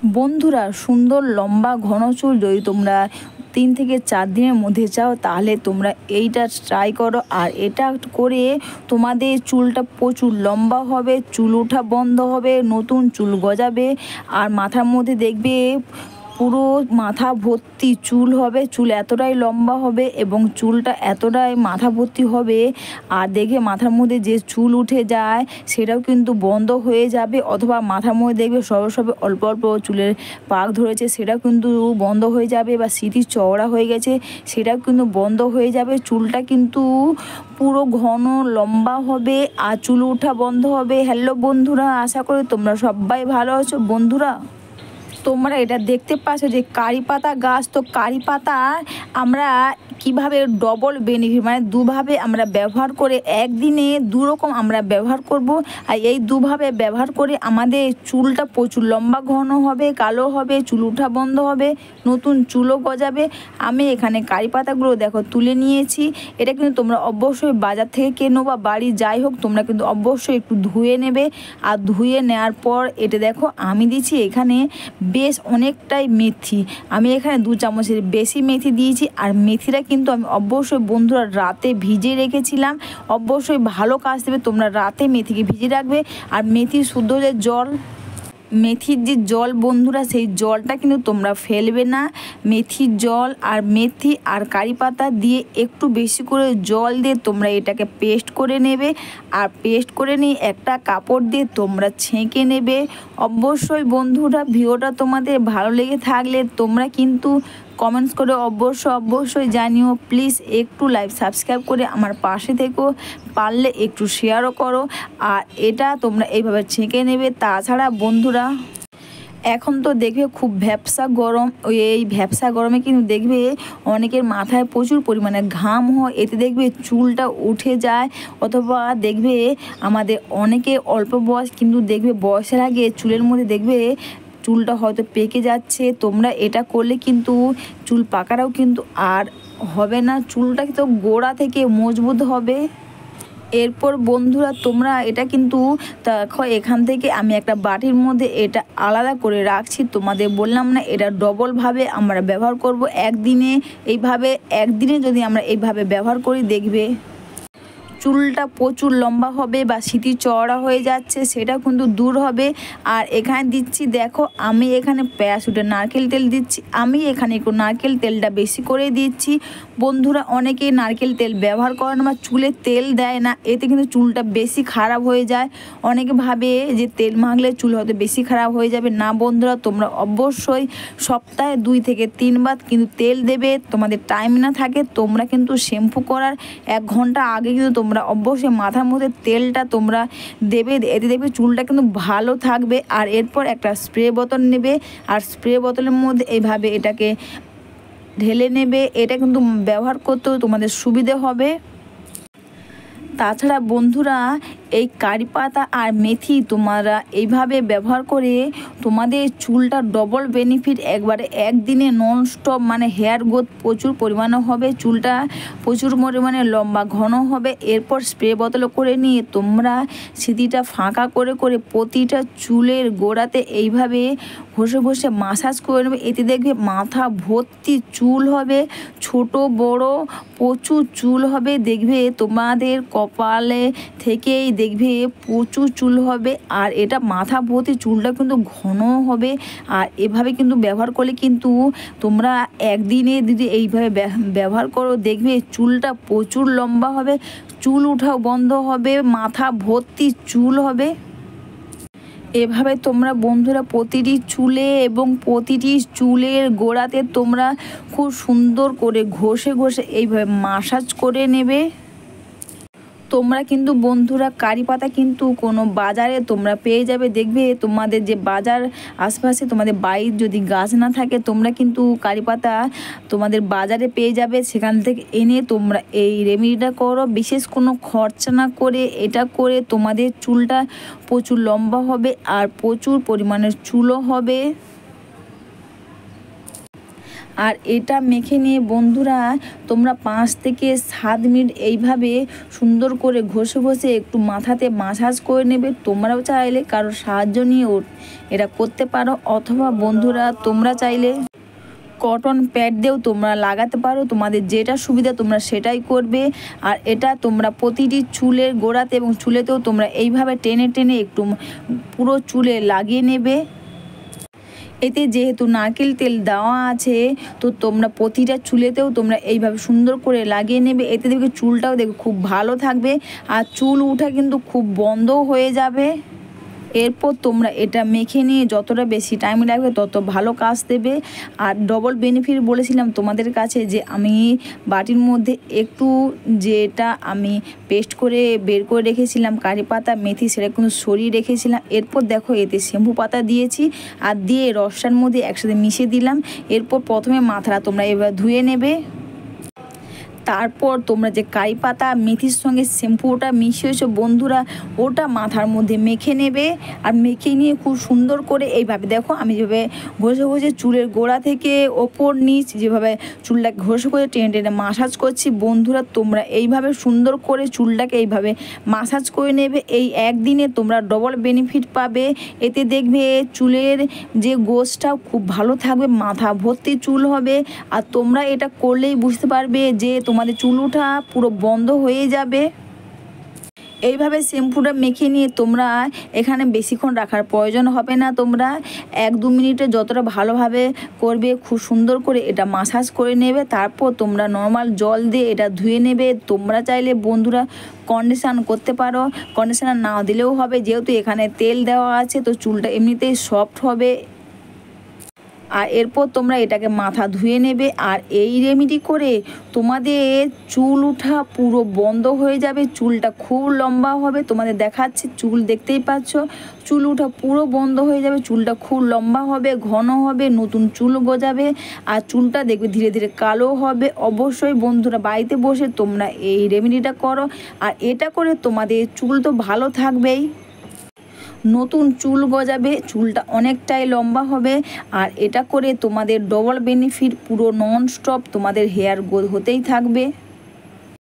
বন্ধুরা, সুন্দর লম্বা ঘন চুল যদি তোমরা 3 থেকে 4 দিনের মধ্যে চাও তাহলে তোমরা এইটা ট্রাই করো। আর এটা করে তোমাদের চুলটা প্রচুর লম্বা হবে, চুল ওঠা বন্ধ হবে, নতুন চুল গজাবে। আর মাথার মধ্যে দেখবে পুরো মাথা ভর্তি চুল হবে, চুল এতটাই লম্বা হবে এবং চুলটা এতটাই মাথা ভর্তি হবে। আর দেখে মাথার মধ্যে যে চুল উঠে যায় সেটাও কিন্তু বন্ধ হয়ে যাবে, অথবা মাথার মধ্যে দেখবে সবে সবে অল্প অল্প চুলের পাক ধরেছে সেটাও কিন্তু বন্ধ হয়ে যাবে, বা সিঁথি চওড়া হয়ে গেছে সেটাও কিন্তু বন্ধ হয়ে যাবে। চুলটা কিন্তু পুরো ঘন লম্বা হবে আর চুল ওঠা বন্ধ হবে। হ্যালো বন্ধুরা, আশা করি তোমরা সবাই ভালো আছো। বন্ধুরা, তোমরা এটা দেখতে পাচ্ছ যে কারি পাতা গাছ, তো কারি পাতা আমরা কিভাবে ডবল বেনিফিট মানে দুভাবে আমরা ব্যবহার করে একদিনে দুরকম আমরা ব্যবহার করব। আর এই দুভাবে ব্যবহার করে আমাদের চুলটা প্রচুর লম্বা ঘন হবে, কালো হবে, চুল ওঠা বন্ধ হবে, নতুন চুলও গজাবে। আমি এখানে কারি পাতাগুলো দেখো তুলে নিয়েছি। এটা কিন্তু তোমরা অবশ্যই বাজার থেকে কেনো বা বাড়ি যাই হোক তোমরা কিন্তু অবশ্যই একটু ধুয়ে নেবে। আর ধুয়ে নেওয়ার পর এটা দেখো আমি দিচ্ছি এখানে বেশ অনেকটাই মেথি। আমি এখানে 2 চামচের বেশি মেথি দিয়েছি। আর মেথিটা কিন্তু আমি অবশ্যই বন্ধুরা রাতে ভিজিয়ে রেখেছিলাম। অবশ্যই ভালো কাজ দেবে, তোমরা রাতে মেথিকে ভিজিয়ে রাখবে। আর মেথির শুদ্ধ যে জল, মেথির যে জল বন্ধুরা, সেই জলটা কিন্তু তোমরা ফেলবে না। মেথির জল আর মেথি আর কারি পাতা দিয়ে একটু বেশি করে জল দিয়ে তোমরা এটাকে পেস্ট করে নেবে। আর পেস্ট করে নিয়ে একটা কাপড় দিয়ে তোমরা ছেঁকে নেবে। অবশ্যই বন্ধুরা ভিডিওটা তোমাদের ভালো লেগে থাকলে তোমরা কিন্তু কমেন্টস করে অবশ্যই জানিও। প্লিজ একটু লাইক সাবস্ক্রাইব করে আমার পাশে থেকো, পারলে একটু শেয়ারও করো। আর এটা তোমরা এইভাবে ছেঁকে নেবে। তাছাড়া বন্ধুরা এখন তো দেখবে খুব ভ্যাপসা গরম, এই ভ্যাপসা গরমে কিন্তু দেখবে অনেকের মাথায় প্রচুর পরিমাণে ঘাম হয়, এতে দেখবে চুলটা উঠে যায়। অথবা দেখবে আমাদের অনেকে অল্প বয়স কিন্তু দেখবে বয়সের আগে চুলের মধ্যে দেখবে চুলটা হয়তো পেকে যাচ্ছে। তোমরা এটা করলে কিন্তু চুল পাকাটাও কিন্তু আর হবে না, চুলটা কিন্তু গোড়া থেকে মজবুত হবে। এরপর বন্ধুরা তোমরা এটা কিন্তু দেখো এখান থেকে আমি একটা বাটির মধ্যে এটা আলাদা করে রাখছি। তোমাদের বললাম না এটা ডবলভাবে আমরা ব্যবহার করব একদিনে। একদিনে যদি আমরা এইভাবে ব্যবহার করি দেখবে চুলটা প্রচুর লম্বা হবে বা সিঁথি চওড়া হয়ে যাচ্ছে সেটা কিন্তু দূর হবে। আর এখানে দিচ্ছি দেখো আমি এখানে প্যারাশুটের নারকেল তেল দিচ্ছি। আমি এখানে একটু নারকেল তেলটা বেশি করে দিচ্ছি। বন্ধুরা অনেকেই নারকেল তেল ব্যবহার করে না বা চুলে তেল দেয় না, এতে কিন্তু চুলটা বেশি খারাপ হয়ে যায়। অনেকে ভাবে যে তেল মাখলে চুল হয়তো বেশি খারাপ হয়ে যাবে। না বন্ধুরা, তোমরা অবশ্যই সপ্তাহে 2 থেকে 3 বার কিন্তু তেল দেবে। তোমাদের টাইম না থাকে তোমরা কিন্তু শ্যাম্পু করার 1 ঘন্টা আগে কিন্তু তোমরা অবশ্যই মাথার মধ্যে তেলটা তোমরা দেবে, এতে দেখবে চুলটা কিন্তু ভালো থাকবে। আর এরপর একটা স্প্রে বোতল নেবে আর স্প্রে বোতলের মধ্যে এইভাবে এটাকে ঢেলে নেবে। এটা কিন্তু ব্যবহার করতেও তোমাদের সুবিধে হবে। তাছাড়া বন্ধুরা এই কারি পাতা আর মেথি তোমরা এইভাবে ব্যবহার করে তোমাদের চুলটা ডবল বেনিফিট একবারে একদিনে ননস্টপ, মানে হেয়ার গ্রোথ প্রচুর পরিমাণে হবে, চুলটা প্রচুর পরিমাণে লম্বা ঘন হবে। এরপর স্প্রে বোতলে করে নিয়ে তোমরা সিঁথিটা ফাঁকা করে করে প্রতিটা চুলের গোড়াতে এইভাবে ঘষে মাসাজ করে নেবে। এতে দেখবে মাথা ভর্তি চুল হবে, ছোট বড় প্রচুর চুল হবে। দেখবে তোমাদের কপালে থেকেই দেখবে প্রচুর চুল হবে। আর এটা মাথা ভর্তি চুলটা কিন্তু ঘন হবে। আর এভাবে কিন্তু ব্যবহার করলে কিন্তু তোমরা একদিনে যদি এইভাবে ব্যবহার করো দেখবে চুলটা প্রচুর লম্বা হবে, চুল ওঠাও বন্ধ হবে, মাথা ভর্তি চুল হবে। এভাবে তোমরা বন্ধুরা প্রতিটি চুলে এবং প্রতিটি চুলের গোড়াতে তোমরা খুব সুন্দর করে ঘষে এইভাবে মাসাজ করে নেবে। তোমরা কিন্তু বন্ধুরা কারি পাতা কিন্তু কোনো বাজারে তোমরা পেয়ে যাবে। দেখবে তোমাদের যে বাজার আশপাশে তোমাদের বাড়ির যদি গাছ না থাকে তোমরা কিন্তু কারি পাতা তোমাদের বাজারে পেয়ে যাবে, সেখান থেকে এনে তোমরা এই রেমেডিটা করো। বিশেষ কোনো খরচা না করে এটা করে তোমাদের চুলটা প্রচুর লম্বা হবে আর প্রচুর পরিমাণের চুলও হবে। আর এটা মেখে নিয়ে বন্ধুরা তোমরা 5 থেকে 7 মিনিট এইভাবে সুন্দর করে ঘষে ঘষে একটু মাথাতে মাসাজ করে নেবে। তোমরাও চাইলে কারোর সাহায্য নিয়েও এটা করতে পারো, অথবা বন্ধুরা তোমরা চাইলে কটন প্যাড দিয়েও তোমরা লাগাতে পারো। তোমাদের যেটা সুবিধা তোমরা সেটাই করবে। আর এটা তোমরা প্রতিটি চুলের গোড়াতে এবং চুলেতেও তোমরা এইভাবে টেনে টেনে একটু পুরো চুলে লাগিয়ে নেবে। এতে যেহেতু নারকেল তেল দেওয়া আছে, তো তোমরা প্রতিটা চুলেতেও তোমরা এইভাবে সুন্দর করে লাগিয়ে নেবে। এতে দেখবে চুলটাও দেখবে খুব ভালো থাকবে, আর চুল ওঠা কিন্তু খুব বন্ধ হয়ে যাবে। এরপর তোমরা এটা মেখে নিয়ে যতটা বেশি টাইম লাগবে তত ভালো কাজ দেবে। আর ডবল বেনিফিট বলেছিলাম তোমাদের কাছে যে আমি বাটির মধ্যে একটু যেটা আমি পেস্ট করে বের করে রেখেছিলাম কারি পাতা মেথি, সেটা কিন্তু সরিয়ে রেখেছিলাম। এরপর দেখো এতে শ্যাম্পু পাতা দিয়েছি আর দিয়ে রসটার মধ্যে একসাথে মিশিয়ে দিলাম। এরপর প্রথমে মাথাটা তোমরা এবার ধুয়ে নেবে। তারপর তোমরা যে কারি পাতা মেথির সঙ্গে শ্যাম্পুটা মিশিয়েছো বন্ধুরা, ওটা মাথার মধ্যে মেখে নেবে। আর মেখে নিয়ে খুব সুন্দর করে এইভাবে দেখো আমি যেভাবে ঘষে ঘষে চুলের গোড়া থেকে ওপর নিচ যেভাবে চুলটাকে ঘষে ঘষে টেনে টেনে মাসাজ করছি বন্ধুরা, তোমরা এইভাবে সুন্দর করে চুলটাকে এইভাবে মাসাজ করে নেবে। এই একদিনে তোমরা ডবল বেনিফিট পাবে। এতে দেখবে চুলের যে গোছটাও খুব ভালো থাকবে, মাথা ভর্তি চুল হবে। আর তোমরা এটা করলেই বুঝতে পারবে যে তোমাদের চুল ওঠা পুরো বন্ধ হয়ে যাবে। এইভাবে শ্যাম্পুটা মেখে নিয়ে তোমরা এখানে বেশিক্ষণ রাখার প্রয়োজন হবে না। তোমরা 1-2 মিনিটে যতটা ভালোভাবে করবে খুব সুন্দর করে এটা মাসাজ করে নেবে। তারপর তোমরা নর্মাল জল দিয়ে এটা ধুয়ে নেবে। তোমরা চাইলে বন্ধুরা কন্ডিশন করতে পারো, কন্ডিশনার না দিলেও হবে, যেহেতু এখানে তেল দেওয়া আছে তো চুলটা এমনিতেই সফট হবে। আর এরপর তোমরা এটাকে মাথা ধুয়ে নেবে। আর এই রেমেডি করে তোমাদের চুল ওঠা পুরো বন্ধ হয়ে যাবে, চুলটা খুব লম্বা হবে। তোমাদের দেখাচ্ছি, চুল দেখতেই পাচ্ছ, চুল ওঠা পুরো বন্ধ হয়ে যাবে, চুলটা খুব লম্বা হবে, ঘন হবে, নতুন চুল গজাবে। আর চুলটা দেখবে ধীরে ধীরে কালো হবে। অবশ্যই বন্ধুরা বাড়িতে বসে তোমরা এই রেমেডিটা করো। আর এটা করে তোমাদের চুল তো ভালো থাকবেই, নতুন চুল গজাবে, চুলটা অনেকটাই লম্বা হবে। আর এটা করে তোমাদের ডবল বেনিফিট, পুরো নন স্টপ তোমাদের হেয়ার গ্রোথ হতেই থাকবে।